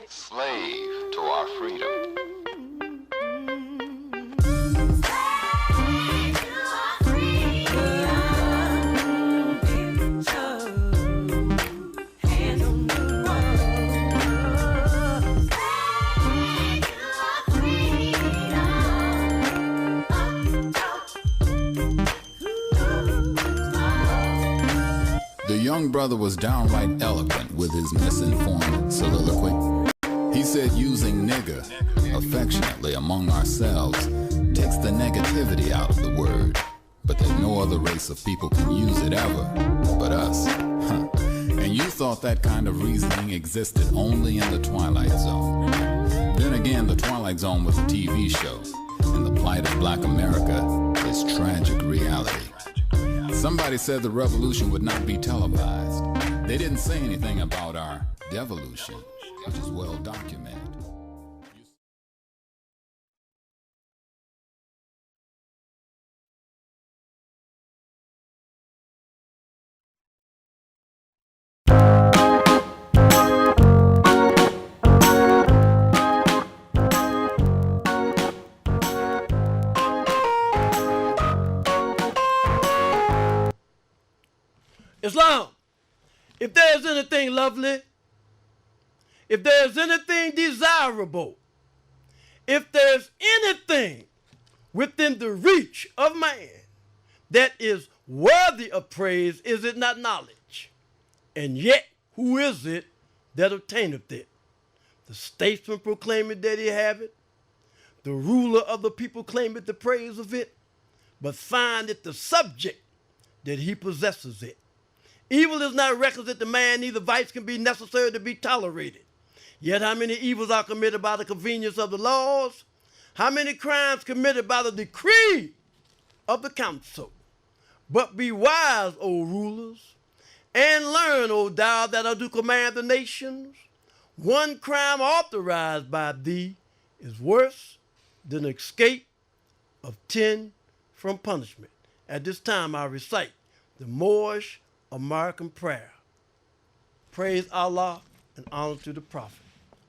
slave to our freedom. The young brother was downright eloquent with his misinformed soliloquy. He said using nigger affectionately among ourselves takes the negativity out of the word, but that no other race of people can use it ever but us. And you thought that kind of reasoning existed only in the Twilight Zone. Then again, the Twilight Zone was a TV show, and the plight of black America is tragic reality. Somebody said the revolution would not be televised. They didn't say anything about our devolution, which is well documented. Islam, if there is anything lovely, if there is anything desirable, if there's anything within the reach of man that is worthy of praise, is it not knowledge? And yet, who is it that obtaineth it? The statesman proclaimeth that he have it. The ruler of the people claimeth the praise of it, but findeth the subject that he possesses it. Evil is not requisite to man, neither vice can be necessary to be tolerated. Yet how many evils are committed by the convenience of the laws? How many crimes committed by the decree of the council? But be wise, O rulers, and learn, O thou that do command the nations. One crime authorized by thee is worse than escape of 10 from punishment. At this time I recite the Moorish American prayer. Praise Allah and honor to the Prophet.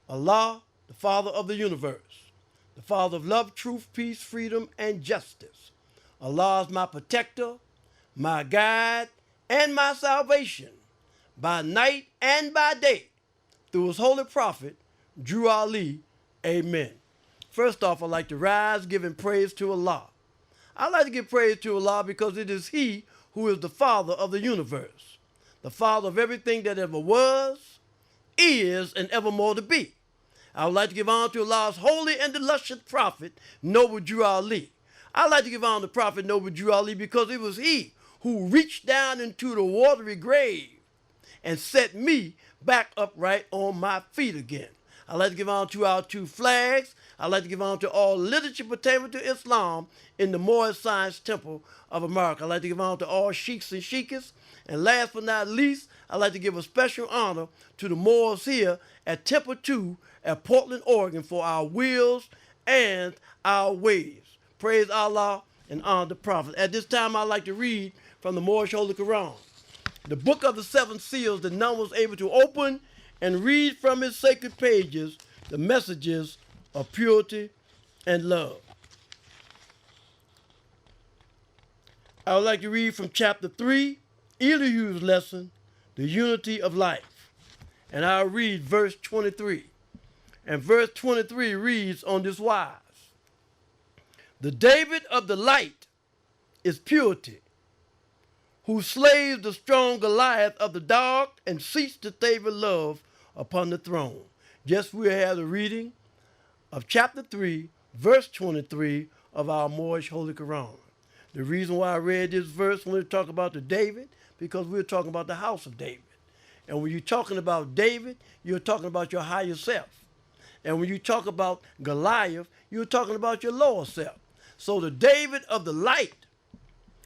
Allah, the Father of the universe, the Father of love, truth, peace, freedom, and justice. Allah is my protector, my guide, and my salvation, by night and by day, through his holy prophet, Drew Ali. Amen. First off, I'd like to rise giving praise to Allah. I'd like to give praise to Allah because it is He who is the Father of the universe, the Father of everything that ever was, is, and evermore to be. I would like to give honor to Allah's holy and illustrious prophet, Noble Drew Ali. I'd like to give honor to Prophet Noble Drew Ali because it was he who reached down into the watery grave and set me back upright on my feet again. I'd like to give honor to our two flags. I'd like to give honor to all literature pertaining to Islam in the Moorish Science Temple of America. I'd like to give honor to all sheiks and sheikas. And last but not least, I'd like to give a special honor to the Moors here at Temple 2 at Portland, Oregon for our wills and our ways. Praise Allah and honor the Prophet. At this time, I'd like to read from the Moorish Holy Quran, the book of the seven seals that none was able to open, and read from its sacred pages the messages of purity and love. I would like to read from chapter 3, Elihu's lesson, the unity of life. And I'll read verse 23. And verse 23 reads on this wise: The David of the light is purity, who slays the strong Goliath of the dark and seeks to favor love upon the throne. Just we have the reading of chapter 3, verse 23 of our Moorish Holy Quran. The reason why I read this verse when we talk about the David, because we're talking about the house of David. And when you're talking about David, you're talking about your higher self. And when you talk about Goliath, you're talking about your lower self. So the David of the light,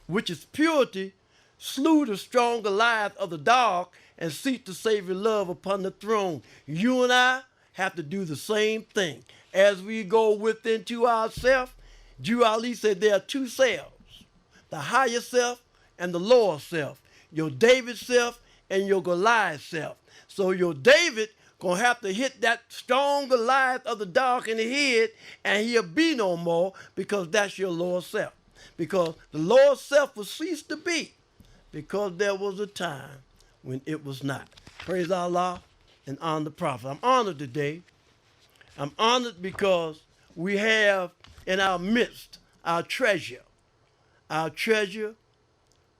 which is purity, slew the strong Goliath of the dark and seek to save your love upon the throne. You and I have to do the same thing. As we go within to ourselves, Drew Ali said there are two selves, the higher self and the lower self, your David self and your Goliath self. So your David gonna have to hit that strong Goliath of the dark in the head, and he'll be no more, because that's your lower self. Because the lower self will cease to be, because there was a time when it was not. Praise Allah and honor the prophet. I'm honored today. I'm honored because we have in our midst our treasure,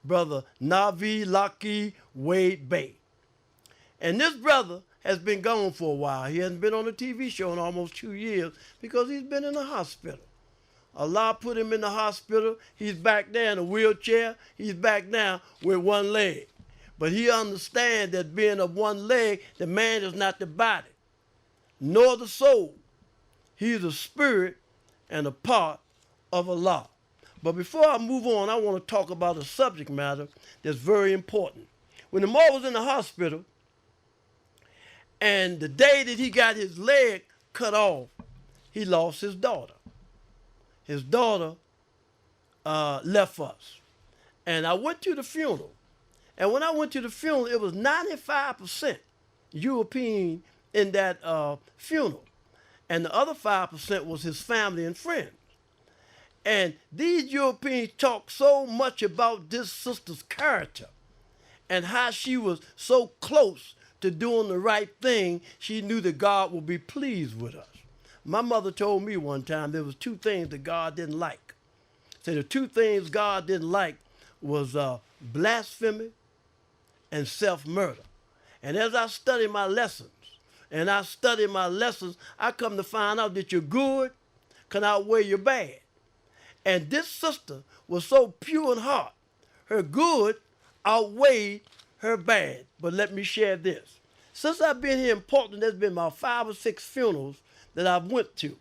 Brother Navi Laki Wade Bey. And this brother has been gone for a while. He hasn't been on a TV show in almost 2 years because he's been in the hospital. Allah put him in the hospital. He's back there in a wheelchair. He's back now with one leg. But he understands that being of one leg, the man is not the body, nor the soul. He's a spirit and a part of Allah. But before I move on, I want to talk about a subject matter that's very important. When the Moor was in the hospital, and the day that he got his leg cut off, he lost his daughter. His daughter left us. And I went to the funeral. And when I went to the funeral, it was 95% European in that funeral. And the other 5% was his family and friends. And these Europeans talked so much about this sister's character and how she was so close to doing the right thing. She knew that God would be pleased with us. My mother told me one time there was 2 things that God didn't like. So the 2 things God didn't like was blasphemy and self-murder. And as I study my lessons, I come to find out that your good can outweigh your bad. And this sister was so pure in heart. Her good outweighed her bad. But let me share this. Since I've been here in Portland, there's been about 5 or 6 funerals that I've went to.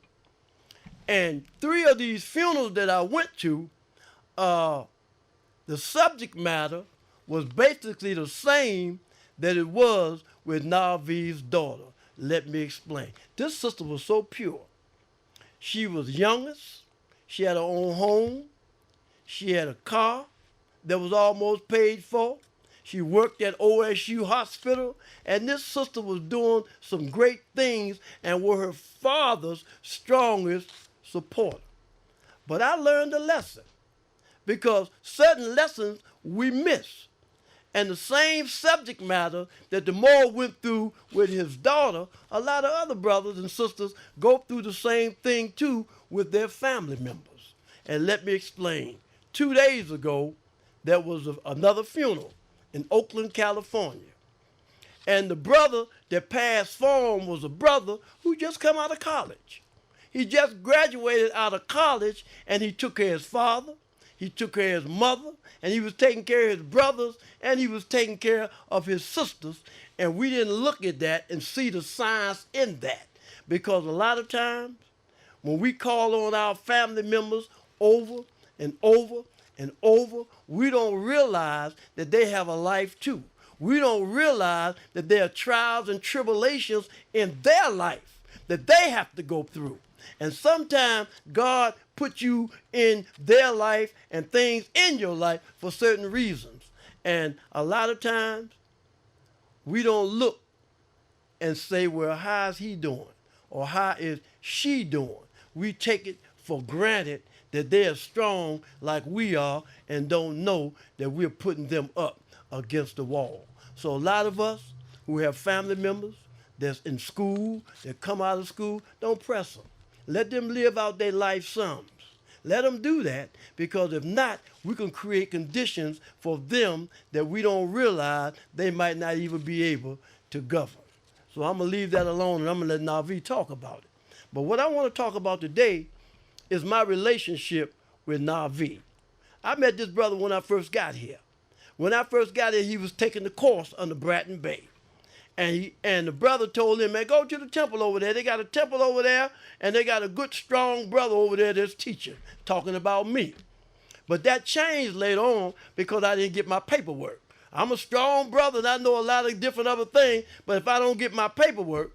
And 3 of these funerals that I went to, the subject matter was basically the same that it was with Navi's daughter. Let me explain. This sister was so pure. She was youngest. She had her own home. She had a car that was almost paid for. She worked at OSU Hospital. And this sister was doing some great things and were her father's strongest supporter. But I learned a lesson, because certain lessons we miss. And the same subject matter that the Moor went through with his daughter, a lot of other brothers and sisters go through the same thing too with their family members. And let me explain. 2 days ago, there was another funeral in Oakland, California. And the brother that passed form was a brother who just come out of college. He just graduated out of college, and he took care of his father, he took care of his mother, and he was taking care of his brothers, and he was taking care of his sisters. And we didn't look at that and see the science in that. Because a lot of times, when we call on our family members over and over and over, we don't realize that they have a life too. We don't realize that there are trials and tribulations in their life that they have to go through. And sometimes God puts you in their life and things in your life for certain reasons. And a lot of times, we don't look and say, well, how's he doing? Or how is she doing? We take it for granted that they're strong like we are and don't know that we're putting them up against the wall. So a lot of us who have family members that's in school, that come out of school, don't press them. Let them live out their life sums. Let them do that, because if not, we can create conditions for them that we don't realize they might not even be able to govern. So I'm going to leave that alone, and I'm going to let Navi talk about it. But what I want to talk about today is my relationship with Navi. I met this brother when I first got here. When I first got here, he was taking the course under Lynch-Bey. And the brother told him, man, go to the temple over there. They got a temple over there, and they got a good, strong brother over there that's teaching, talking about me. But that changed later on because I didn't get my paperwork. I'm a strong brother, and I know a lot of different other things, but if I don't get my paperwork,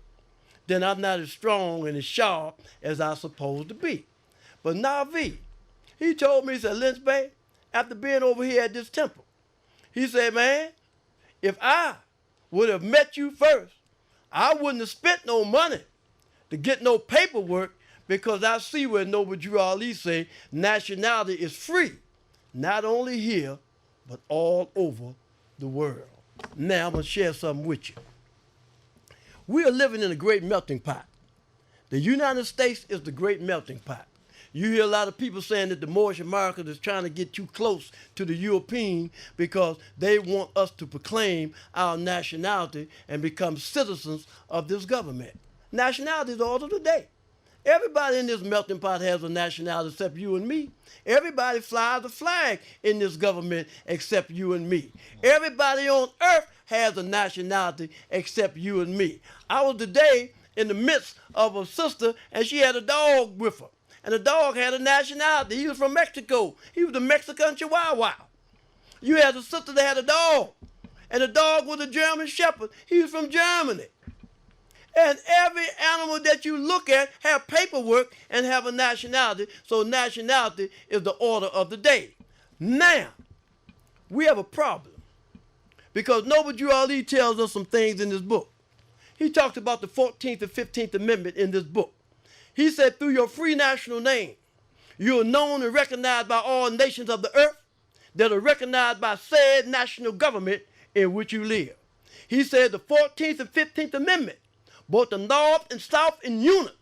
then I'm not as strong and as sharp as I'm supposed to be. But Navi, he told me, he said, Lynch-Bey, after being over here at this temple, he said, man, if I would have met you first, I wouldn't have spent no money to get no paperwork because I see where Noble Drew Ali say nationality is free, not only here, but all over the world. Now I'm going to share something with you. We are living in a great melting pot. The United States is the great melting pot. You hear a lot of people saying that the Moorish America is trying to get too close to the European because they want us to proclaim our nationality and become citizens of this government. Nationality is the order of the day. Everybody in this melting pot has a nationality except you and me. Everybody flies a flag in this government except you and me. Everybody on earth has a nationality except you and me. I was today in the midst of a sister and she had a dog with her. And the dog had a nationality. He was from Mexico. He was a Mexican Chihuahua. You had a sister that had a dog. And the dog was a German Shepherd. He was from Germany. And every animal that you look at have paperwork and have a nationality. So nationality is the order of the day. Now, we have a problem. Because Noble Drew Ali tells us some things in this book. He talks about the 14th and 15th Amendment in this book. He said, through your free national name, you are known and recognized by all nations of the earth that are recognized by said national government in which you live. He said the 14th and 15th Amendment, both the North and South in unit,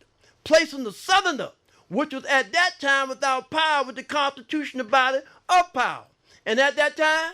placing the Southerner, which was at that time without power, with the constitutional body of power. And at that time,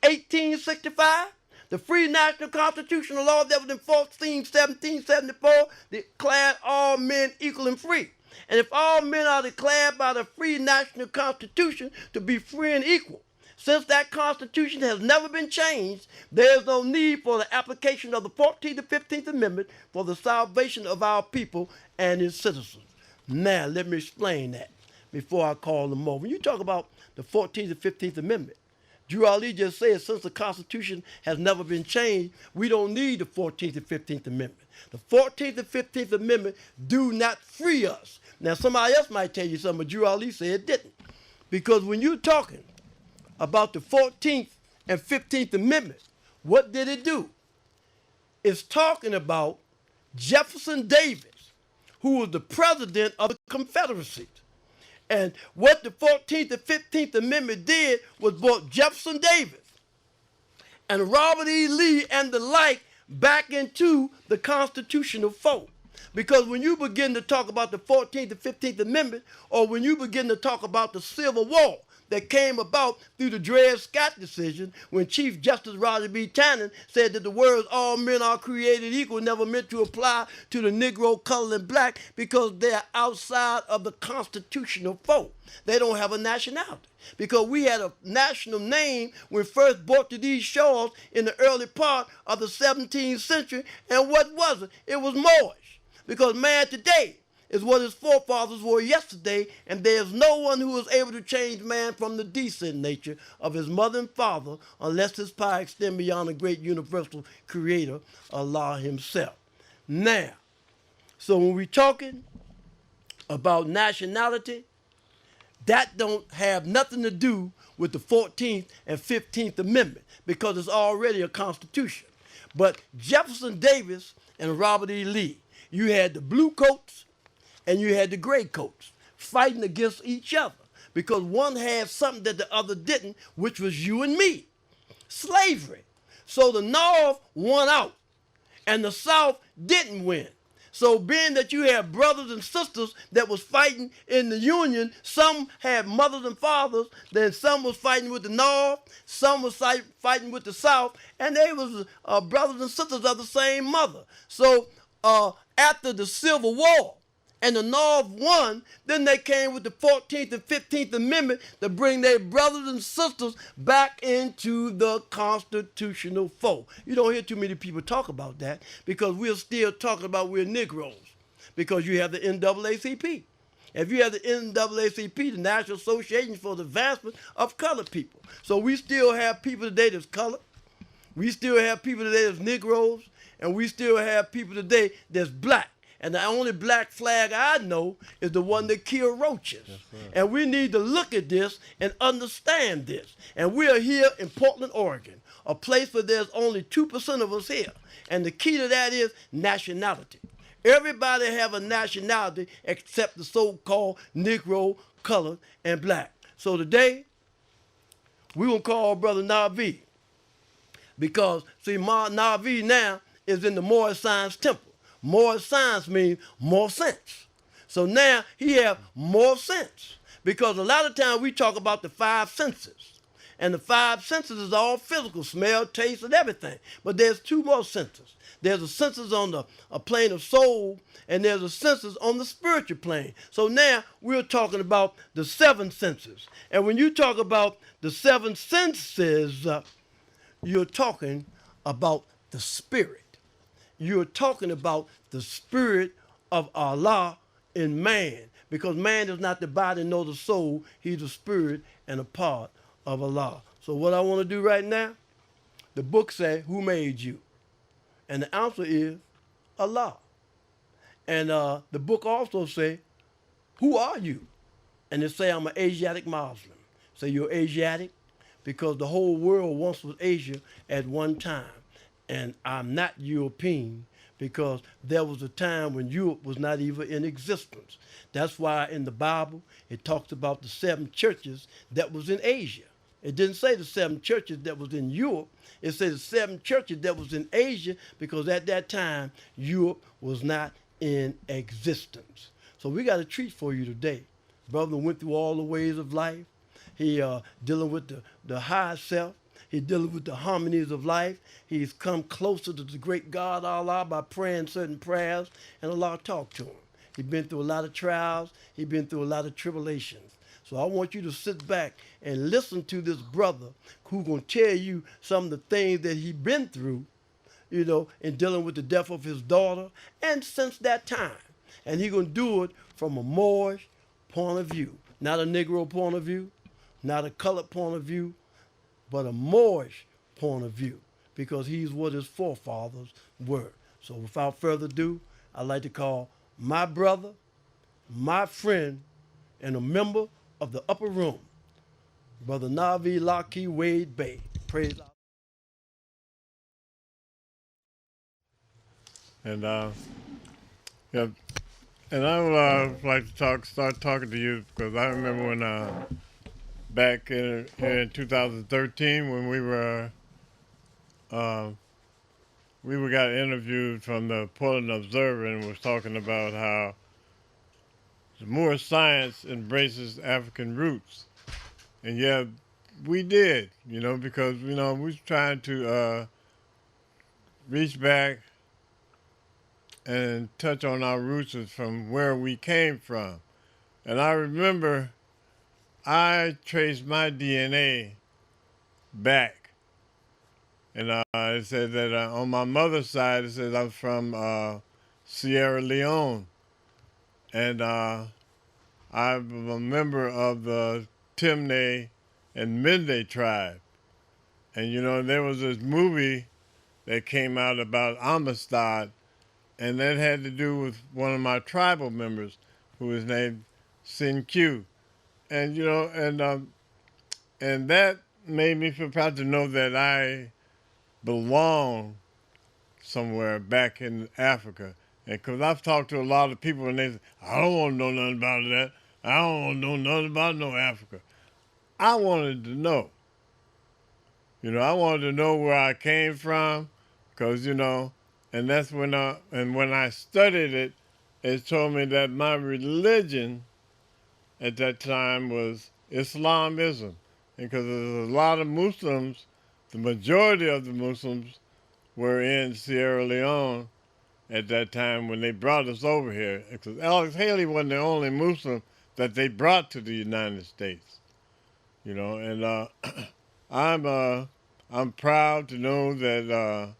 1865, the free national constitutional law that was in force in 1774 declared all men equal and free. And if all men are declared by the free national constitution to be free and equal, since that constitution has never been changed, there is no need for the application of the 14th and 15th Amendment for the salvation of our people and its citizens. Now, let me explain that before I call them over. When you talk about the 14th and 15th Amendment, Drew Ali just said since the Constitution has never been changed, we don't need the 14th and 15th Amendment. The 14th and 15th Amendment do not free us. Now, somebody else might tell you something, but Drew Ali said it didn't. Because when you're talking about the 14th and 15th Amendment, what did it do? It's talking about Jefferson Davis, who was the president of the Confederacy. And what the 14th and 15th Amendment did was brought Jefferson Davis and Robert E. Lee and the like back into the constitutional fold. Because when you begin to talk about the 14th and 15th Amendment, or when you begin to talk about the Civil War that came about through the Dred Scott decision, when Chief Justice Roger B. Tannen said that the words all men are created equal never meant to apply to the Negro, colored, and black because they're outside of the constitutional fold. They don't have a nationality. Because we had a national name when first brought to these shores in the early part of the 17th century, and what was it? It was Moorish. Because man today is what his forefathers were yesterday, and there's no one who is able to change man from the decent nature of his mother and father unless his power extend beyond the great universal creator, Allah himself. Now, so when we're talking about nationality, that don't have nothing to do with the 14th and 15th Amendment because it's already a constitution. But Jefferson Davis and Robert E. Lee, you had the blue coats and you had the gray coats fighting against each other because one had something that the other didn't, which was you and me, slavery. So the North won out and the South didn't win. So being that you had brothers and sisters that was fighting in the Union, some had mothers and fathers, then some was fighting with the North, some was fighting with the South, and they was brothers and sisters of the same mother. So after the Civil War, and the North won, then they came with the 14th and 15th Amendment to bring their brothers and sisters back into the constitutional fold. You don't hear too many people talk about that because we're still talking about we're Negroes because you have the NAACP. If you have the NAACP, the National Association for the Advancement of Colored People. So we still have people today that's colored. We still have people today that's Negroes. And we still have people today that's black. And the only black flag I know is the one that killed roaches. Yes, sir. And we need to look at this and understand this. And we are here in Portland, Oregon, a place where there's only 2% of us here. And the key to that is nationality. Everybody have a nationality except the so-called Negro, colored, and black. So today, we're going to call Brother Navi. Because, see, Navi now is in the moral science temple. Moral science means more sense. So now he have more sense. Because a lot of times we talk about the 5 senses. And the 5 senses is all physical, smell, taste, and everything. But there's 2 more senses. There's a senses on a plane of soul, and there's a senses on the spiritual plane. So now we're talking about the 7 senses. And when you talk about the 7 senses, you're talking about the spirit. You're talking about the spirit of Allah in man. Because man is not the body nor the soul. He's a spirit and a part of Allah. So what I want to do right now, the book says, who made you? And the answer is Allah. And the book also says, who are you? And it say, I'm an Asiatic Muslim. So you're Asiatic because the whole world once was Asia at one time. And I'm not European because there was a time when Europe was not even in existence. That's why in the Bible, it talks about the 7 churches that was in Asia. It didn't say the 7 churches that was in Europe. It said the 7 churches that was in Asia because at that time, Europe was not in existence. So we got a treat for you today. Brother went through all the ways of life. He dealing with the high self. He's dealing with the harmonies of life. He's come closer to the great God Allah by praying certain prayers, and Allah talked to him. He's been through a lot of trials. He's been through a lot of tribulations. So I want you to sit back and listen to this brother who's going to tell you some of the things that he's been through, you know, in dealing with the death of his daughter, and since that time. And he's going to do it from a Moorish point of view, not a Negro point of view, not a colored point of view, but a Moorish point of view, because he's what his forefathers were. So without further ado, I'd like to call my brother, my friend, and a member of the upper room, Brother Navi Laki Wade Bey. Praise Allah. And yeah, and I would like to start talking to you because I remember when back in 2013 when we got interviewed from the Portland Observer and was talking about how the more science embraces African roots. And yeah, we did, you know, because, you know, we was trying to reach back and touch on our roots from where we came from. And I remember I traced my DNA back. And it said that on my mother's side, it says I'm from Sierra Leone. And I'm a member of the Timne and Mende tribe. And, you know, there was this movie that came out about Amistad, and that had to do with one of my tribal members who was named Sin Q. And, you know, and that made me feel proud to know that I belong somewhere back in Africa. And because I've talked to a lot of people and they say, I don't want to know nothing about that. I don't want to know nothing about no Africa. I wanted to know. You know, I wanted to know where I came from because, you know, and that's when I studied it, it told me that my religion at that time was Islamism. Because there's a lot of Muslims, the majority of the Muslims were in Sierra Leone at that time when they brought us over here. Because Alex Haley wasn't the only Muslim that they brought to the United States. You know, and I'm proud to know that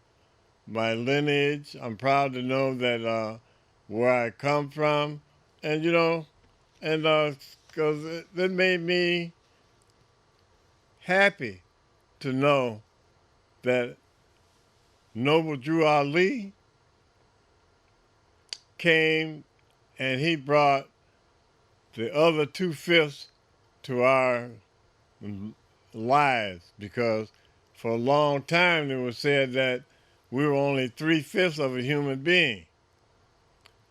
my lineage, I'm proud to know that where I come from, and, you know, and because it made me happy to know that Noble Drew Ali came and he brought the other 2/5 to our lives, because for a long time it was said that we were only 3/5 of a human being.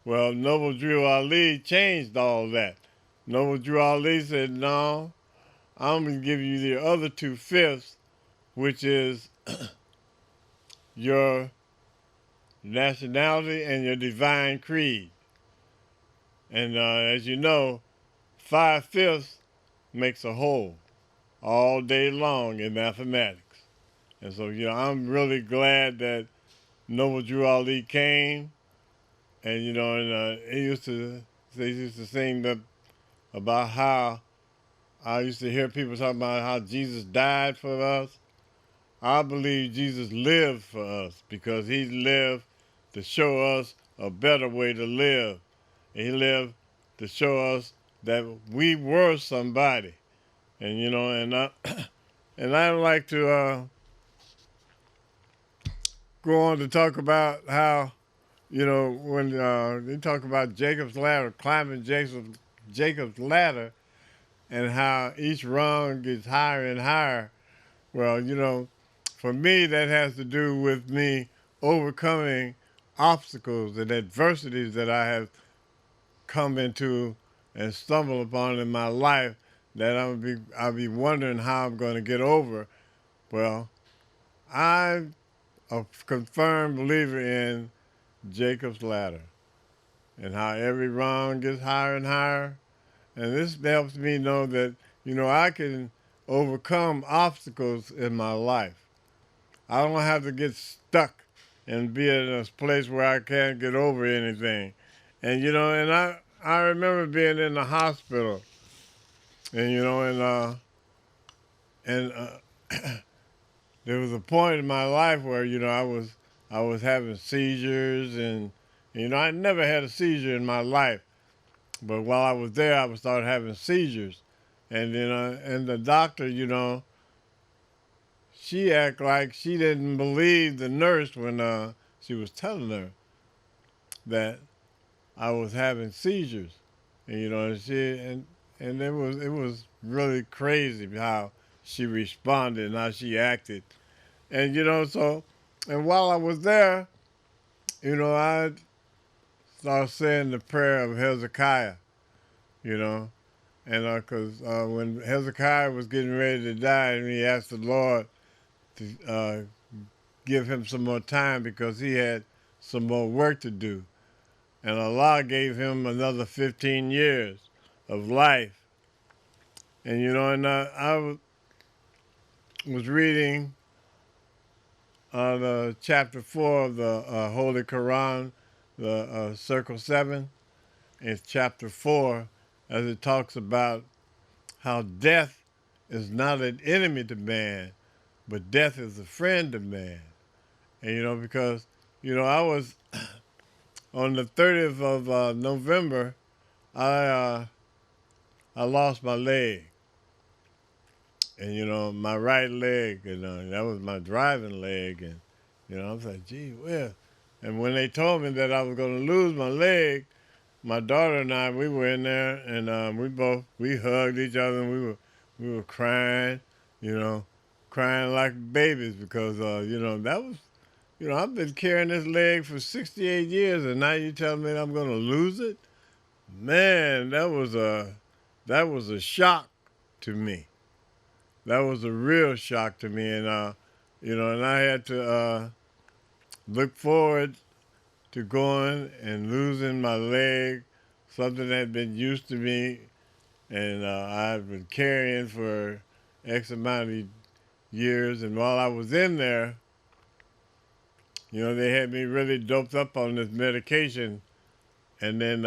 Well, Noble Drew Ali changed all that. Noble Drew Ali said, no, I'm going to give you the other 2/5, which is your nationality and your divine creed. And as you know, 5/5 makes a whole all day long in mathematics. And so, I'm really glad that Noble Drew Ali came. And, he used to sing about how I used to hear people talking about how Jesus died for us. I believe Jesus lived for us, because he lived to show us a better way to live. And he lived to show us that we were somebody. And, and I like to go on to talk about how, when they talk about Jacob's ladder, climbing Jacob's ladder, and how each rung gets higher and higher. Well, for me, that has to do with me overcoming obstacles and adversities that I have come into and stumbled upon in my life, that I'll be wondering how I'm going to get over. Well, I'm a confirmed believer in Jacob's ladder, and how every rung gets higher and higher. And this helps me know that, I can overcome obstacles in my life. I don't have to get stuck and be in a place where I can't get over anything. And, I remember being in the hospital, and, there was a point in my life where, I was having seizures, and, I never had a seizure in my life. But while I was there, I would start having seizures. And, and the doctor, she acted like she didn't believe the nurse when she was telling her that I was having seizures. And, and it was really crazy how she responded and how she acted. And, and while I was there, I started saying the prayer of Hezekiah, and because when Hezekiah was getting ready to die, and he asked the Lord to give him some more time because he had some more work to do. And Allah gave him another 15 years of life. And, I was reading the chapter 4 of the Holy Quran, the Circle 7. It's chapter 4, as it talks about how death is not an enemy to man, but death is a friend of man. And, because, I was, on the 30th of November, I lost my leg. And, my right leg, that was my driving leg. And, I was like, gee, well. And when they told me that I was going to lose my leg, my daughter and I, we were in there, and we hugged each other, and we were crying, crying like babies, because, that was, I've been carrying this leg for 68 years, and now you tell me I'm going to lose it? Man, that was a shock to me. That was a real shock to me, and and I had to look forward to going and losing my leg, something that had been used to me, and I've been carrying for X amount of years. And while I was in there, they had me really doped up on this medication, and then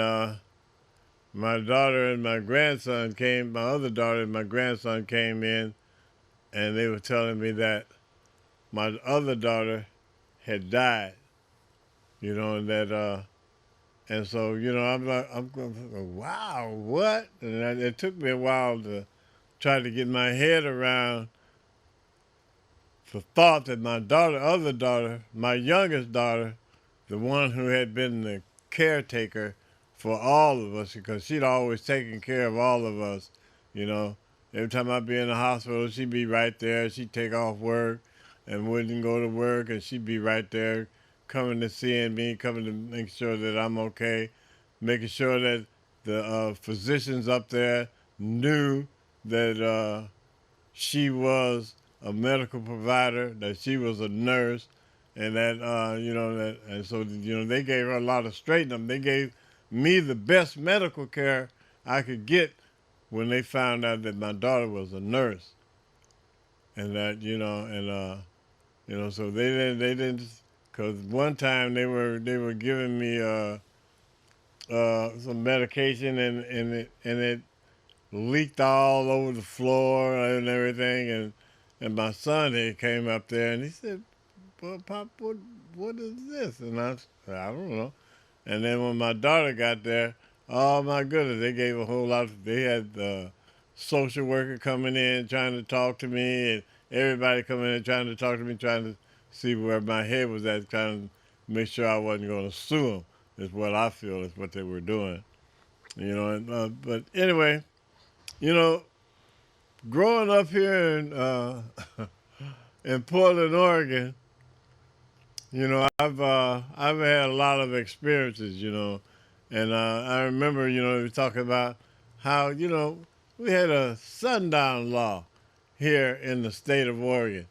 my daughter and my grandson came. My other daughter and my grandson came in, and they were telling me that my other daughter had died, and that, and so, I'm like, I'm going, wow, what? And it took me a while to try to get my head around the thought that my other daughter, my youngest daughter, the one who had been the caretaker for all of us because she'd always taken care of all of us, you know. Every time I'd be in the hospital, she'd be right there. She'd take off work and wouldn't go to work, and she'd be right there coming to see me, coming to make sure that I'm okay, making sure that the physicians up there knew that she was a medical provider, that she was a nurse, and that and so they gave her a lot of straightening. They gave me the best medical care I could get when they found out that my daughter was a nurse, and that so they didn't because one time they were giving me some medication and it leaked all over the floor and everything, and my son he came up there and he said, "Well, Pop, what is this?" And I said, "I don't know." And then when my daughter got there, oh my goodness, they gave a whole lot. They had the social worker coming in trying to talk to me, and everybody coming in trying to talk to me, trying to see where my head was at, trying to make sure I wasn't going to sue them. Is what I feel is what they were doing, but anyway, you know, growing up here in Portland, Oregon, I've had a lot of experiences, and I remember, we were talking about how, we had a sundown law here in the state of Oregon,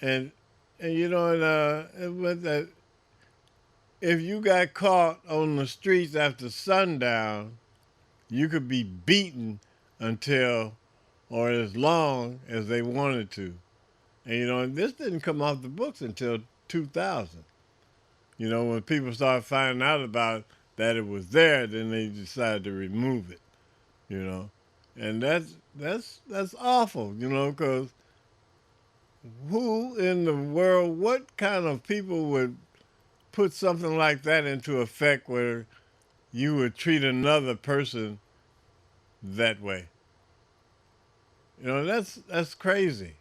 and it was that if you got caught on the streets after sundown, you could be beaten until or as long as they wanted to. And this didn't come off the books until 2000. When people started finding out about that it was there, then they decided to remove it. And that's awful. Because who in the world, what kind of people would put something like that into effect where you would treat another person that way? That's crazy.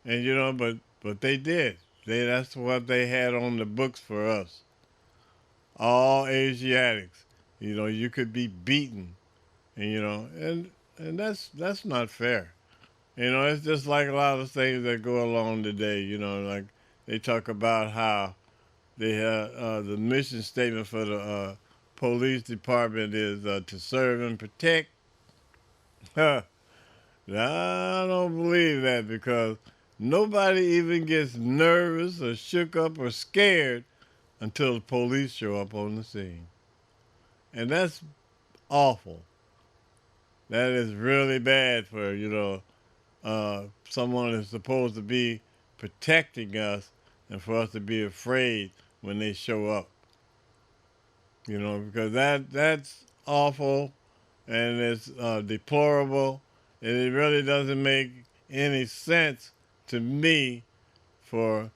And but they did. That's what they had on the books for us. All Asiatics. You could be beaten. And that's not fair. It's just like a lot of things that go along today. Like they talk about how they have the mission statement for the police department is to serve and protect. I don't believe that because nobody even gets nervous or shook up or scared until the police show up on the scene. And that's awful. That is really bad for, someone who's supposed to be protecting us and for us to be afraid when they show up. Because that's awful and it's deplorable, and it really doesn't make any sense to me for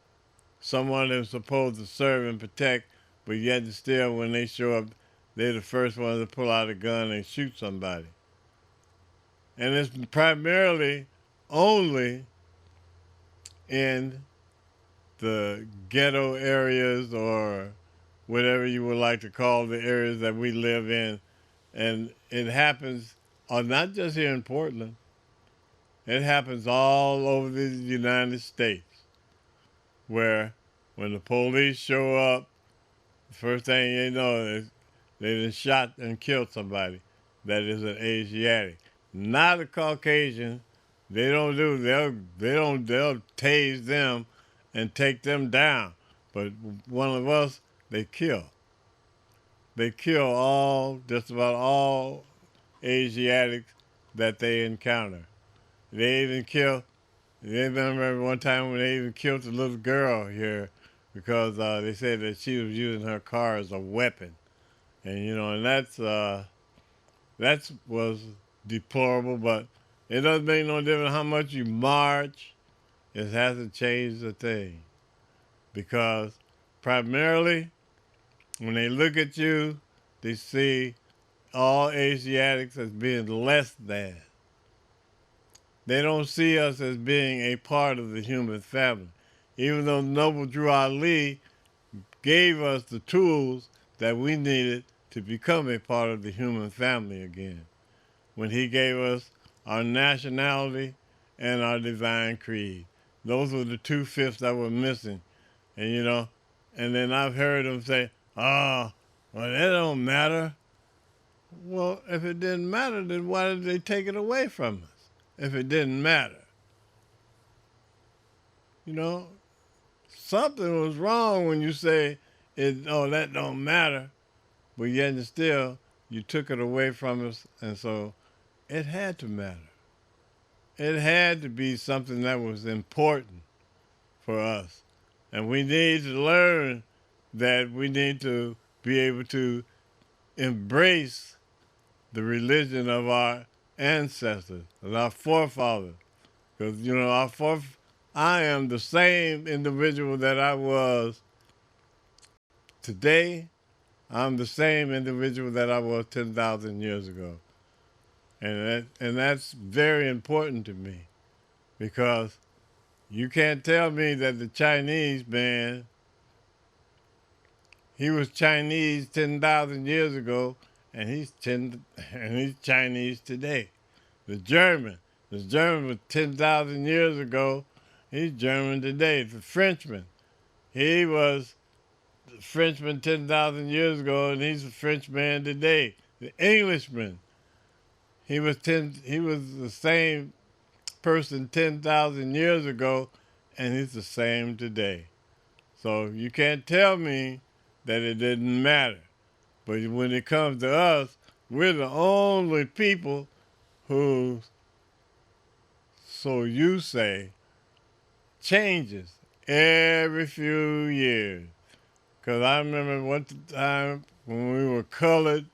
someone that's supposed to serve and protect, but yet still when they show up, they're the first ones to pull out a gun and shoot somebody. And it's primarily only in the ghetto areas or whatever you would like to call the areas that we live in. And it happens not just here in Portland. It happens all over the United States where when the police show up, the first thing you know is they just shot and killed somebody that is an Asiatic. Not a Caucasian. They'll tase them and take them down. But one of us, they kill. They kill just about all Asiatics that they encounter. They remember one time when they even killed a little girl here because they said that she was using her car as a weapon. And, and that was deplorable, but it doesn't make no difference how much you march. It hasn't changed a thing. Because primarily, when they look at you, they see all Asiatics as being less than. They don't see us as being a part of the human family. Even though Noble Drew Ali gave us the tools that we needed to become a part of the human family again. When he gave us our nationality and our divine creed. Those were the 2/5 that were missing. And and then I've heard them say, oh, well, that don't matter. Well, if it didn't matter, then why did they take it away from us? If it didn't matter. Something was wrong when you say, that don't matter. But yet and still, you took it away from us, and so it had to matter. It had to be something that was important for us. And we need to learn that we need to be able to embrace the religion of our ancestors, of our forefathers. Because, I am the same individual that I was today. I'm the same individual that I was 10,000 years ago. And that's very important to me, because you can't tell me that the Chinese man, he was Chinese 10,000 years ago, and he's Chinese today. The German was 10,000 years ago, he's German today. The Frenchman, he was the Frenchman 10,000 years ago, and he's a Frenchman today. The Englishman, he was the same person 10,000 years ago, and he's the same today. So you can't tell me that it didn't matter. But when it comes to us, we're the only people who, so you say, changes every few years. Because I remember one time when we were colored,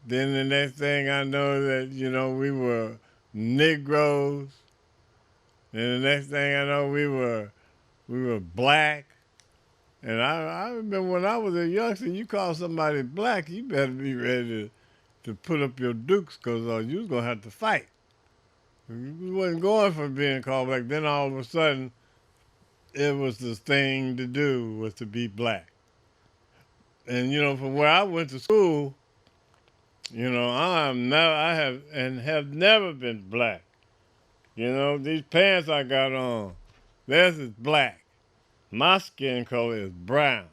then the next thing I know that, we were Negroes. Then the next thing I know, we were black. And I remember when I was a youngster, you call somebody black, you better be ready to put up your dukes, because you was going to have to fight. You wasn't going for being called black. Then all of a sudden, it was the thing to do, was to be black. And, from where I went to school, I have never been black. These pants I got on, theirs is black. My skin color is brown.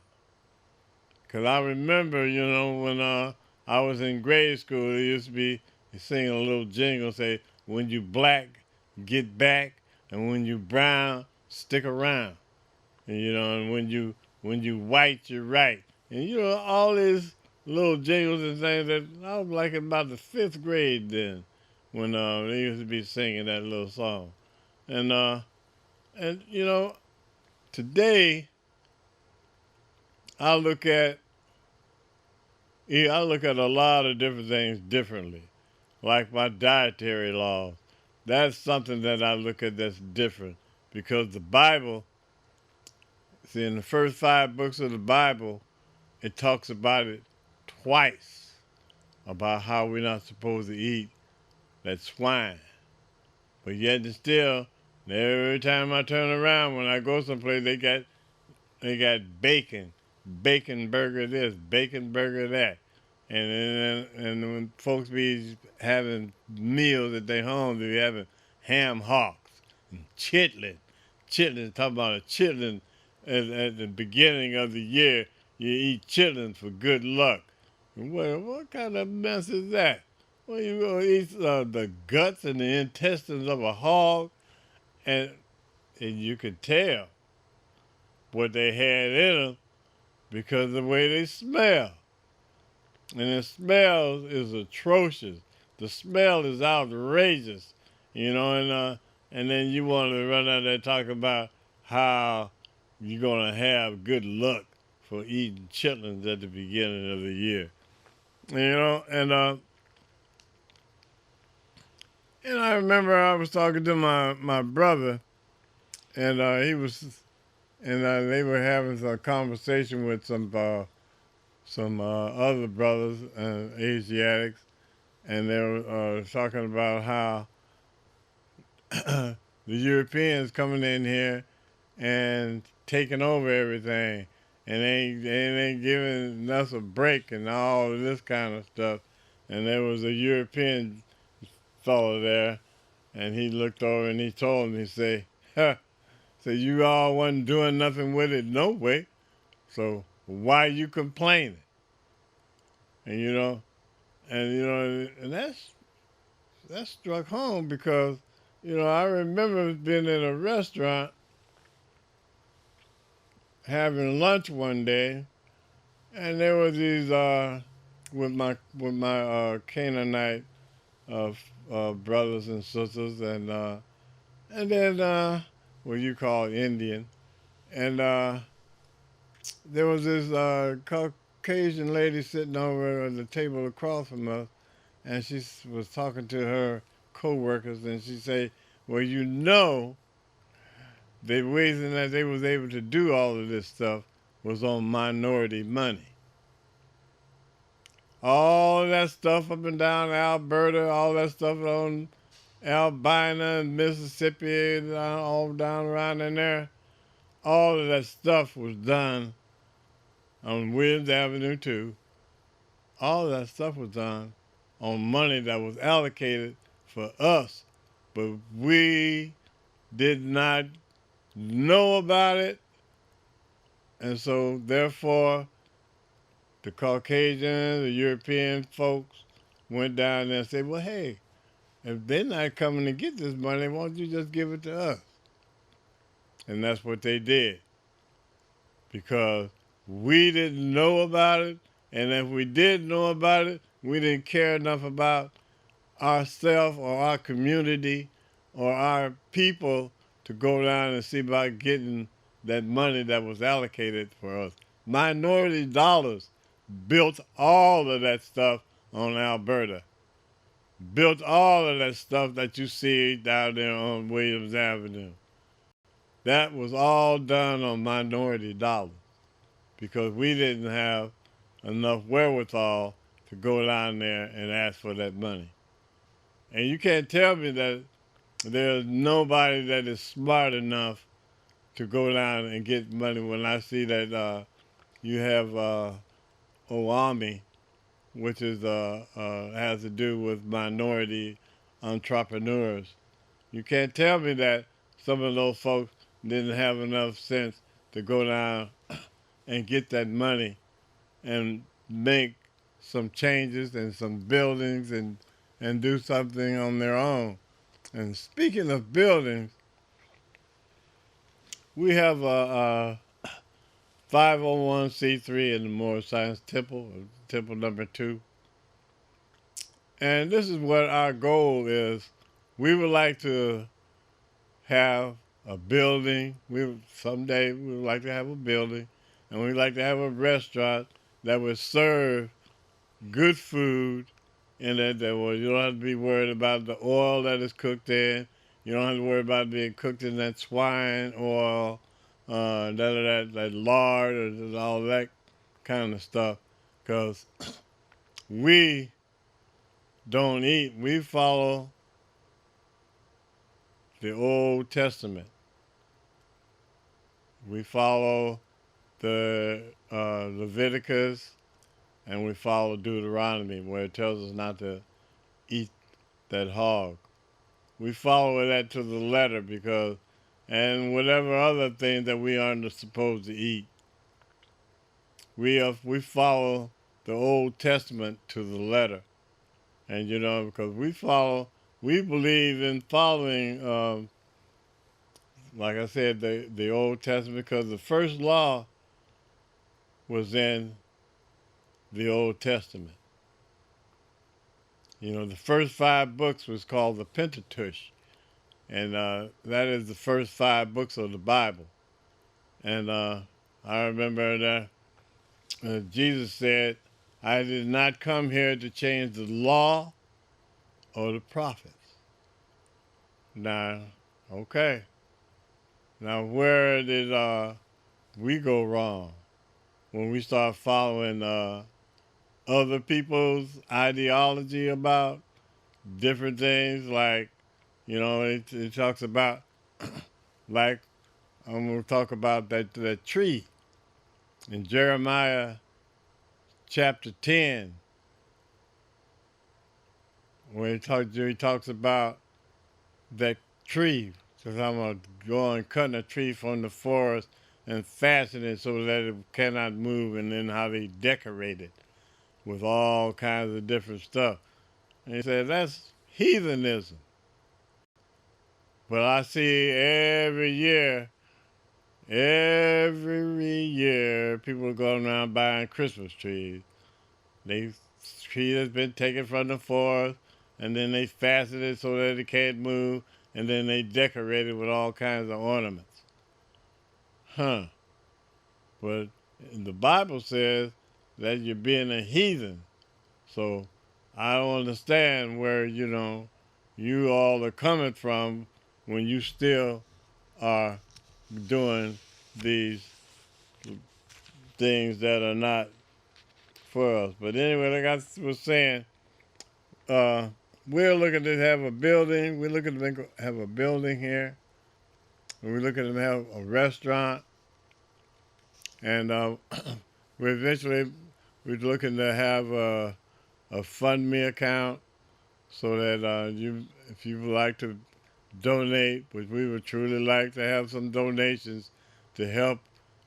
Because I remember, when I was in grade school, it used to be singing a little jingle, say, when you black, get back, and when you brown, stick around. And, and when you white, you're right. And, all these little jingles and things that I was like in about the 5th grade then, when they used to be singing that little song. And today, I look at a lot of different things differently, like my dietary laws. That's something that I look at that's different, because the Bible, see, in the first 5 books of the Bible, it talks about it twice, about how we're not supposed to eat that swine. But yet and still, every time I turn around, when I go someplace, they got bacon burger this, bacon burger that. And when folks be having meals at their homes, they be having ham hocks and chitlin. Chitlin, talking about a chitlin at the beginning of the year, you eat chitlins for good luck. What kind of mess is that? Well, you going to eat the guts and the intestines of a hog, and you could tell what they had in them because of the way they smell. And the smell is atrocious. The smell is outrageous, and then you want to run out there talking about how you're going to have good luck for eating chitlins at the beginning of the year. And I remember I was talking to my brother, and they were having a conversation with some other brothers, Asiatics, and they were talking about how the Europeans coming in here and taking over everything, and they ain't giving us a break and all of this kind of stuff. And there was a European fellow there, and he looked over and he told me, he say, huh, so you all wasn't doing nothing with it no way, so why you complaining? And and that struck home because, I remember being in a restaurant having lunch one day, and there were these with my Canaanite brothers and sisters, and then what you call Indian, and there was this Caucasian lady sitting over at the table across from us, and she was talking to her co-workers, and she said, "Well, the reason that they was able to do all of this stuff was on minority money. All of that stuff up and down Alberta, all that stuff on Albina and Mississippi, and all down around in there, all of that stuff was done on Williams Avenue too. All of that stuff was done on money that was allocated for us, but we did not know about it, and so therefore the Caucasian, the European folks went down there and said, well, hey, if they're not coming to get this money, why don't you just give it to us? And that's what they did, because we didn't know about it, and if we did know about it, we didn't care enough about ourselves or our community or our people to go down and see about getting that money that was allocated for us. Minority dollars built all of that stuff on Alberta, built all of that stuff that you see down there on Williams Avenue. That was all done on minority dollars because we didn't have enough wherewithal to go down there and ask for that money. And you can't tell me that there's nobody that is smart enough to go down and get money when I see that you have OAMI, which is has to do with minority entrepreneurs. You can't tell me that some of those folks didn't have enough sense to go down and get that money and make some changes and some buildings and do something on their own. And speaking of buildings, we have a 501c3 in the Moore Science Temple, Temple number 2. And this is what our goal is. We would like to have a building. Someday we would like to have a building, and we'd like to have a restaurant that would serve good food in it. That you don't have to be worried about the oil that is cooked in. You don't have to worry about being cooked in that swine oil, that lard, or all that kind of stuff. Because we don't eat. We follow the Old Testament. We follow the Leviticus, and we follow Deuteronomy, where it tells us not to eat that hog. We follow that to the letter and whatever other things that we aren't supposed to eat. We follow the Old Testament to the letter. And, because we believe in following, like I said, the Old Testament, because the first law was in the Old Testament. The first 5 books was called the Pentateuch, and that is the first 5 books of the Bible. And I remember that Jesus said, I did not come here to change the law or the prophets. Now, okay. Now, where did we go wrong when we start following other people's ideology about different things? Like, it talks about, like, I'm going to talk about that tree in Jeremiah chapter 10, when he talks about that tree. So I'm going to go and cut a tree from the forest and fasten it so that it cannot move, and then how they decorate it with all kinds of different stuff. And he said, that's heathenism. But I see every year, people are going around buying Christmas trees. They tree that's been taken from the forest, and then they fasten it so that it can't move, and then they decorate it with all kinds of ornaments. Huh. But the Bible says that you're being a heathen. So I don't understand where, you all are coming from when you still are doing these things that are not for us. But anyway, like I was saying, uh, we're looking to have a building. We're looking to have a building here. And we're looking to have a restaurant. And we're looking to have a fund me account so that if you would like to donate, which we would truly like to have some donations to help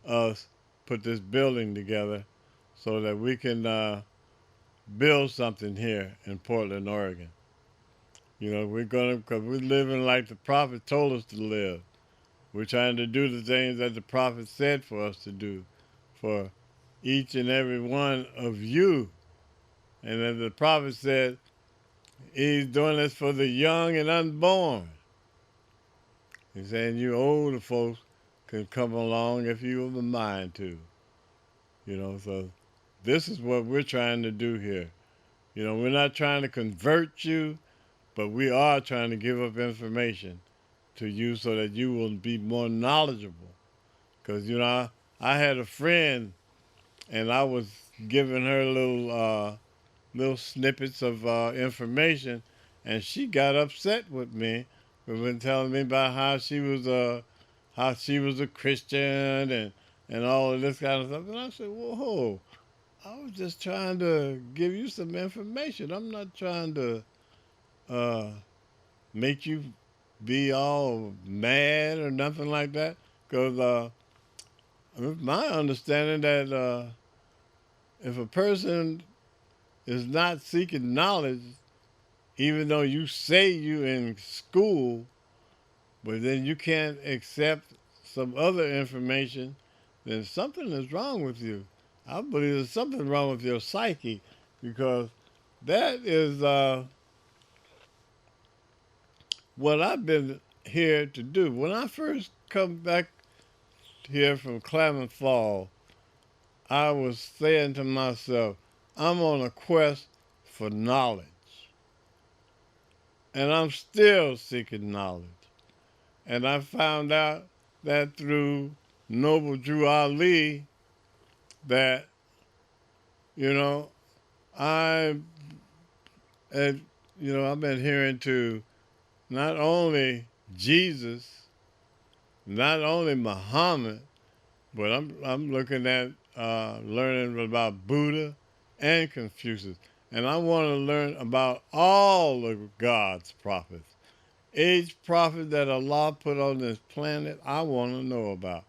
us put this building together so that we can build something here in Portland, Oregon. Because we're living like the prophet told us to live. We're trying to do the things that the prophet said for us to do for each and every one of you. And as the prophet said, he's doing this for the young and unborn. He's saying you older folks can come along if you have a mind to. So this is what we're trying to do here. We're not trying to convert you, but we are trying to give up information to you so that you will be more knowledgeable. Because, I had a friend, and I was giving her little snippets of information, and she got upset with me for telling me about how she was a Christian and all of this kind of stuff. And I said, whoa, I was just trying to give you some information. I'm not trying to make you be all mad or nothing like that. Because my understanding that if a person is not seeking knowledge, even though you say you in school, but then you can't accept some other information, then something is wrong with you. I believe there's something wrong with your psyche, because that is what I've been here to do. When I first come back here from Klamath Fall, I was saying to myself, I'm on a quest for knowledge. And I'm still seeking knowledge. And I found out that through Noble Drew Ali that, I had, I've been hearing to not only Jesus, not only Muhammad, but I'm looking at learning about Buddha and Confucius. And I want to learn about all of God's prophets. Each prophet that Allah put on this planet, I want to know about.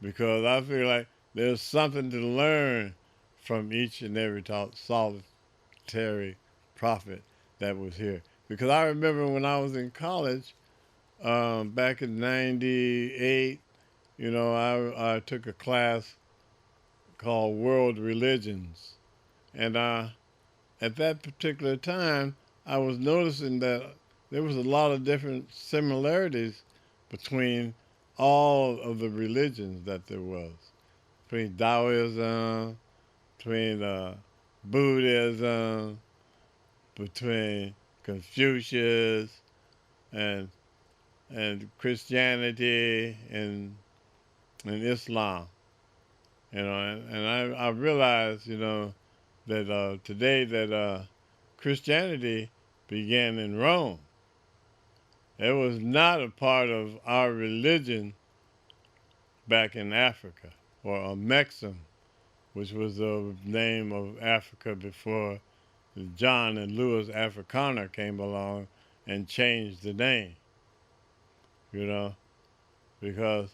Because I feel like there's something to learn from each and every solitary prophet that was here. Because I remember when I was in college, back in '98, I took a class called World Religions. And at that particular time, I was noticing that there was a lot of different similarities between all of the religions that there was. Between Taoism, between Buddhism, between Confucius and Christianity and Islam. And I realized, that today that Christianity began in Rome. It was not a part of our religion back in Africa or Mexico which was the name of Africa before John and Louis Afrikaner came along and changed the name, you know, because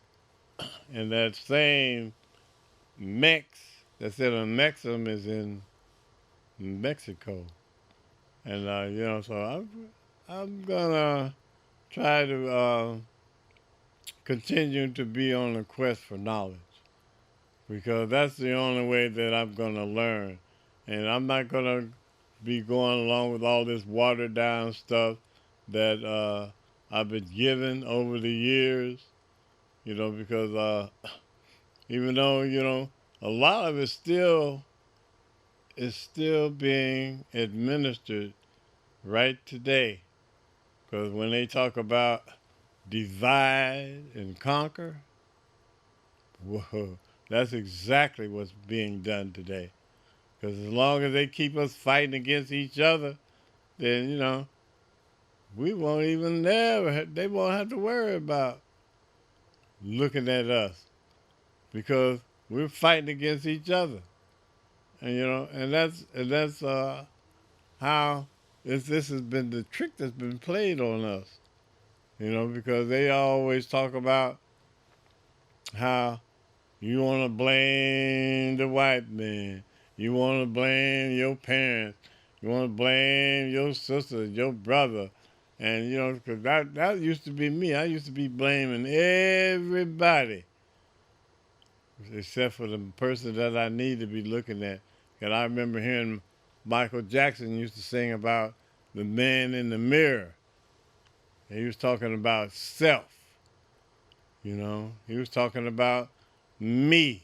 in that same Mex, that said a Mexum is in Mexico. And, so I'm gonna try to continue to be on the quest for knowledge, because that's the only way that I'm gonna learn. And I'm not gonna be going along with all this watered down stuff that I've been given over the years, because even though, a lot of it is still being administered right today. Because when they talk about divide and conquer, whoa, that's exactly what's being done today. Because as long as they keep us fighting against each other, then, we won't even they won't have to worry about looking at us, because we're fighting against each other. And that's how this has been the trick that's been played on us. Because they always talk about how you want to blame the white man, you want to blame your parents, you want to blame your sister, your brother, and because that used to be me. I used to be blaming everybody except for the person that I need to be looking at. And I remember hearing Michael Jackson used to sing about the man in the mirror. And he was talking about self. He was talking about me,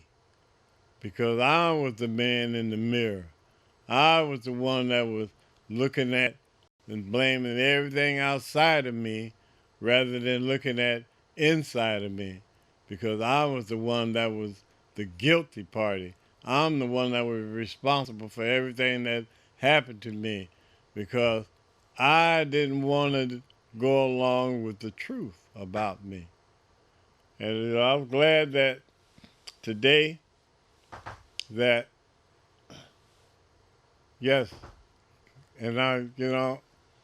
because I was the man in the mirror. I was the one that was looking at and blaming everything outside of me rather than looking at inside of me, because I was the one that was the guilty party. I'm the one that was responsible for everything that happened to me, because I didn't want to go along with the truth about me. And I'm glad that today that, yes, and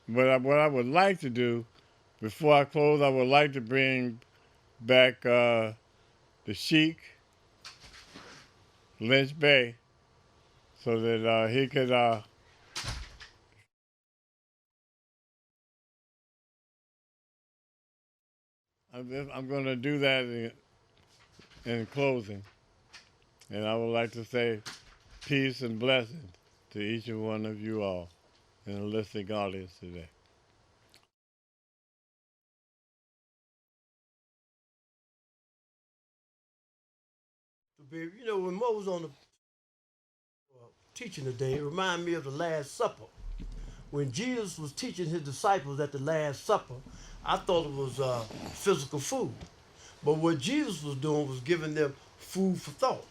what I would like to do before I close, I would like to bring back the Sheik, Lynch-Bey, so that he could, I'm going to do that in closing. And I would like to say peace and blessings to each and one of you all in the listening audience today. Baby, when Mo was on the teaching today, it reminded me of the Last Supper. When Jesus was teaching his disciples at the Last Supper, I thought it was physical food. But what Jesus was doing was giving them food for thought.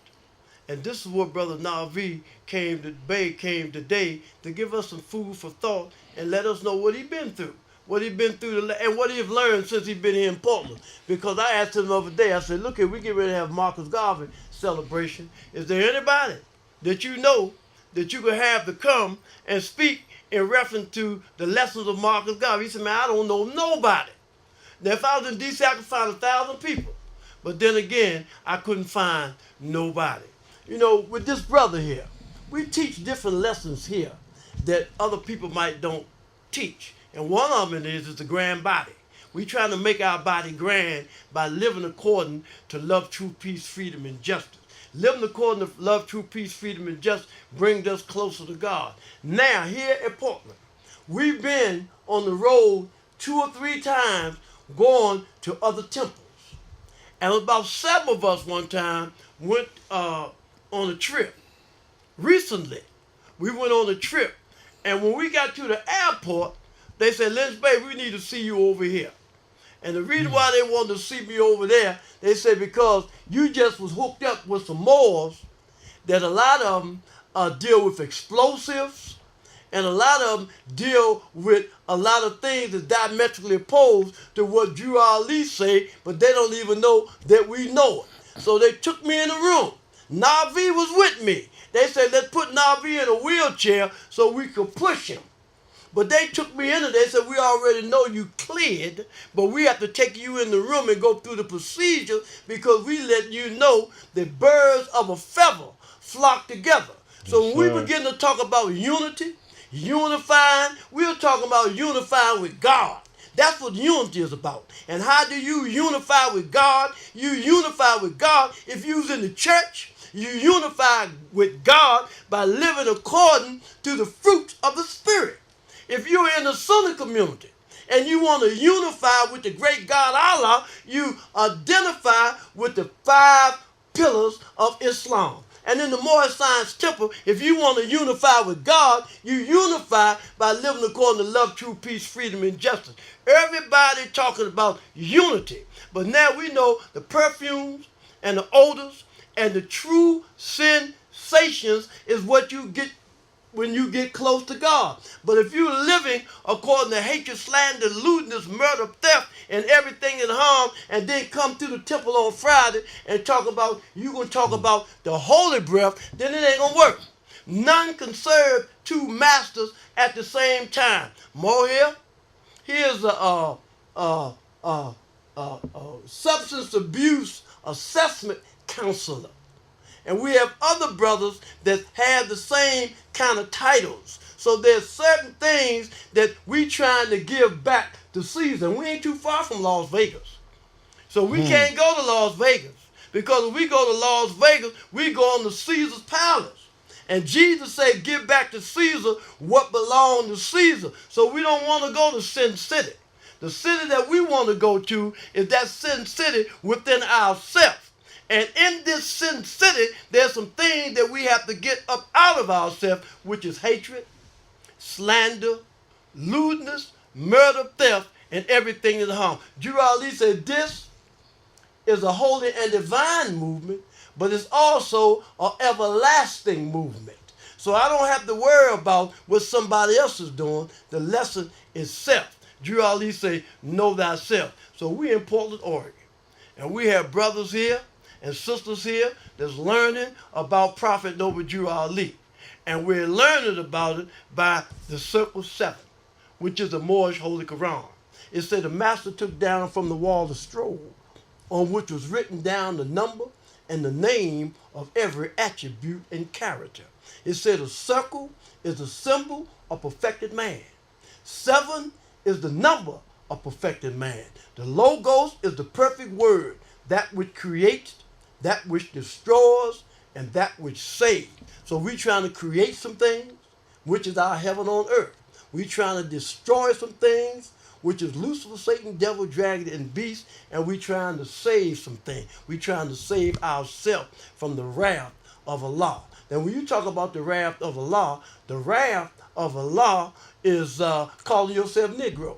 And this is what Brother Navi came today to give us some food for thought and let us know what he's been through. What he's been through and what he's learned since he's been here in Portland. Because I asked him the other day, I said, look here, we get ready to have Marcus Garvey celebration. Is there anybody that you know that you could have to come and speak in reference to the lessons of Marcus Garvey? He said, man, I don't know nobody. Now, if I was in D.C., I could find 1,000 people. But then again, I couldn't find nobody. With this brother here, we teach different lessons here that other people might don't teach. And one of them is the grand body. We trying to make our body grand by living according to love, truth, peace, freedom, and justice. Living according to love, truth, peace, freedom, and justice brings us closer to God. Now, here at Portland, we've been on the road 2 or 3 times going to other temples. And about 7 of us one time went on a trip. Recently, we went on a trip, and when we got to the airport, they said, Lynch-Bey, we need to see you over here. And the reason why they wanted to see me over there, they said because you just was hooked up with some Moors that a lot of them deal with explosives, and a lot of them deal with a lot of things that's diametrically opposed to what Drew Ali say, but they don't even know that we know it. So they took me in the room. Navi was with me. They said, let's put Navi in a wheelchair so we could push him. But they took me in and they said, we already know you cleared, but we have to take you in the room and go through the procedure because we let you know that birds of a feather flock together. So when we begin to talk about unity, unifying, we're talking about unifying with God. That's what unity is about. And how do you unify with God? You unify with God if you're in the church. You unify with God by living according to the fruits of the Spirit. If you're in the Sunni community and you want to unify with the great God Allah, you identify with the 5 pillars of Islam. And in the Moorish Science Temple, if you want to unify with God, you unify by living according to love, truth, peace, freedom, and justice. Everybody talking about unity. But now we know the perfumes and the odors and the true sensations is what you get when you get close to God. But if you're living according to hatred, slander, lewdness, murder, theft, and everything in harm, and then come to the temple on Friday and talk about, you're going to talk about the holy breath, then it ain't going to work. None can serve 2 masters at the same time. More here. Here's a substance abuse assessment counselor. And we have other brothers that have the same kind of titles. So there's certain things that we trying to give back to Caesar. We ain't too far from Las Vegas. So we can't go to Las Vegas. Because if we go to Las Vegas, we go on to Caesar's palace. And Jesus said, give back to Caesar what belonged to Caesar. So we don't want to go to Sin City. The city that we want to go to is that Sin City within ourselves. And in this Sin City, there's some things that we have to get up out of ourselves, which is hatred, slander, lewdness, murder, theft, and everything in harm. Drew Ali said this is a holy and divine movement, but it's also an everlasting movement. So I don't have to worry about what somebody else is doing. The lesson is self. Drew Ali say, know thyself. So we're in Portland, Oregon, and we have brothers here and sisters here that's learning about Prophet Noble Drew Ali. And we're learning about it by the Circle 7, which is the Moorish Holy Quran. It said the master took down from the wall the scroll on which was written down the number and the name of every attribute and character. It said a circle is a symbol of perfected man. 7 is the number of perfected man. The logos is the perfect word, that which creates, that which destroys, and that which saves. So we're trying to create some things, which is our heaven on earth. We're trying to destroy some things, which is Lucifer, Satan, devil, dragon, and beast, and we're trying to save some things. We're trying to save ourselves from the wrath of Allah. Now when you talk about the wrath of Allah is calling yourself Negro.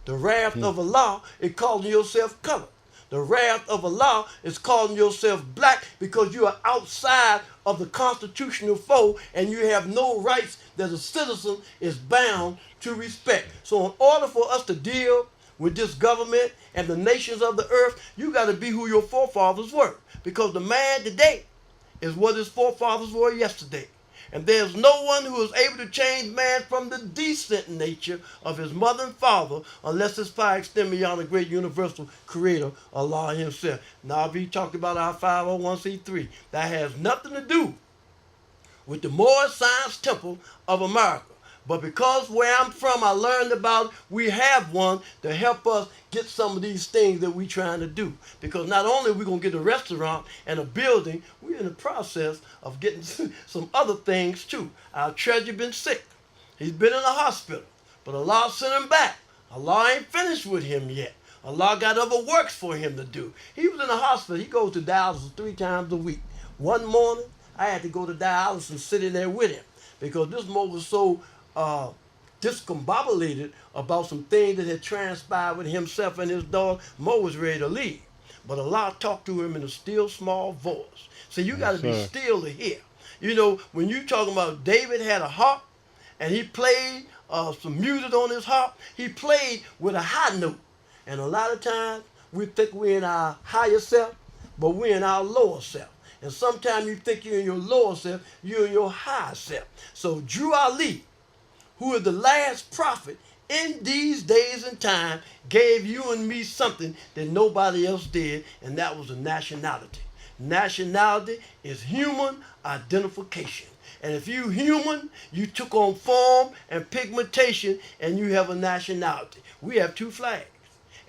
The wrath of Allah is calling yourself colored. The wrath of Allah is calling yourself black because you are outside of the constitutional fold and you have no rights that a citizen is bound to respect. So in order for us to deal with this government and the nations of the earth, you got to be who your forefathers were. Because the man today is what his forefathers were yesterday. And there's no one who is able to change man from the decent nature of his mother and father unless his power extend beyond the great universal creator, Allah himself. Now, we talked about our 501c3. That has nothing to do with the Moorish Science Temple of America. But because where I'm from, I learned about we have one to help us get some of these things that we're trying to do. Because not only are we going to get a restaurant and a building, we're in the process of getting some other things too. Our treasure been sick. He's been in the hospital. But Allah sent him back. Allah ain't finished with him yet. Allah got other works for him to do. He was in the hospital. He goes to dialysis 3 times a week. One morning, I had to go to dialysis and sit in there with him. Because this mo was so discombobulated about some things that had transpired with himself and his dog. Mo was ready to leave. But Allah talked to him in a still small voice. So you got to be still to hear. You know, when you talking about David had a harp and he played some music on his harp, he played with a high note. And a lot of times we think we're in our higher self, but we're in our lower self. And sometimes you think you're in your lower self, you're in your higher self. So Drew Ali, who is the last prophet in these days and time, gave you and me something that nobody else did, and that was a nationality. Nationality is human identification. And if you human, you took on form and pigmentation, and you have a nationality. We have two flags.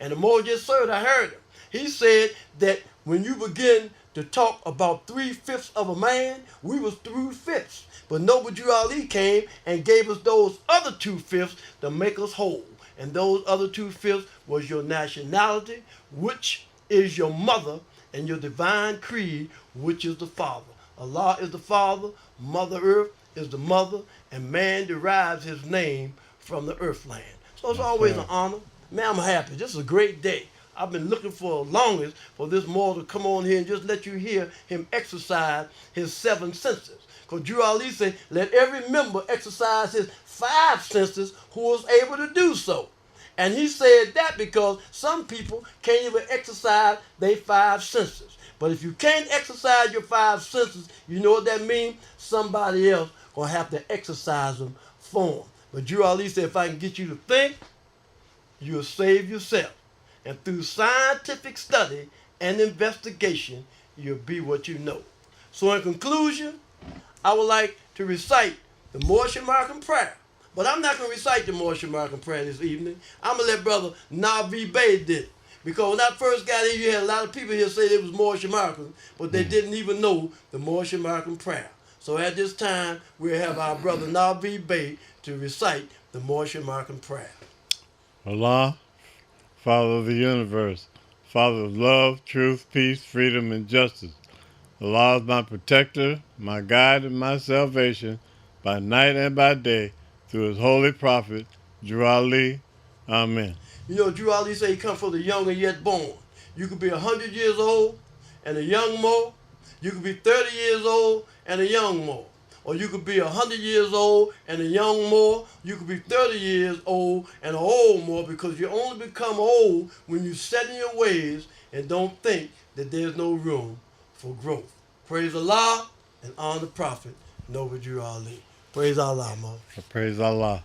And the more just served, I heard him. He said that when you begin to talk about 3/5 of a man, we was 3/5. But Noble Drew Ali came and gave us those other 2/5 to make us whole. And those other 2/5 was your nationality, which is your mother, and your divine creed, which is the Father. Allah is the Father, Mother Earth is the mother, and man derives his name from the earth land. So it's always an honor. Man, I'm happy. This is a great day. I've been looking for the longest for this more to come on here and just let you hear him exercise his 7 senses. Because Drew Ali said, let every member exercise his 5 senses who was able to do so. And he said that because some people can't even exercise their 5 senses. But if you can't exercise your 5 senses, you know what that means? Somebody else gonna have to exercise them for them. But Drew Ali said, if I can get you to think, you'll save yourself. And through scientific study and investigation, you'll be what you know. So in conclusion, I would like to recite the Moorish American prayer. But I'm not going to recite the Moorish American prayer this evening. I'm going to let Brother Lynch-Bey did it. Because when I first got here, you had a lot of people here say they was Moorish Americans, but they didn't even know the Moorish American prayer. So at this time, we'll have our Brother Lynch-Bey to recite the Moorish American prayer. Allah, Father of the universe, Father of love, truth, peace, freedom, and justice. Allah is my protector, my guide, and my salvation by night and by day through his holy prophet, Drew Ali. Amen. You know, Drew Ali said he come for the young and yet born. You could be 100 years old and a young Mo. You could be 30 years old and a young Mo. Or you could be 100 years old and a young Mo. You could be 30 years old and an old Mo, because you only become old when you set in your ways and don't think that there's no room for growth. Praise Allah and honor the Prophet, Noble Drew Ali. Praise Allah, Mo. Praise Allah.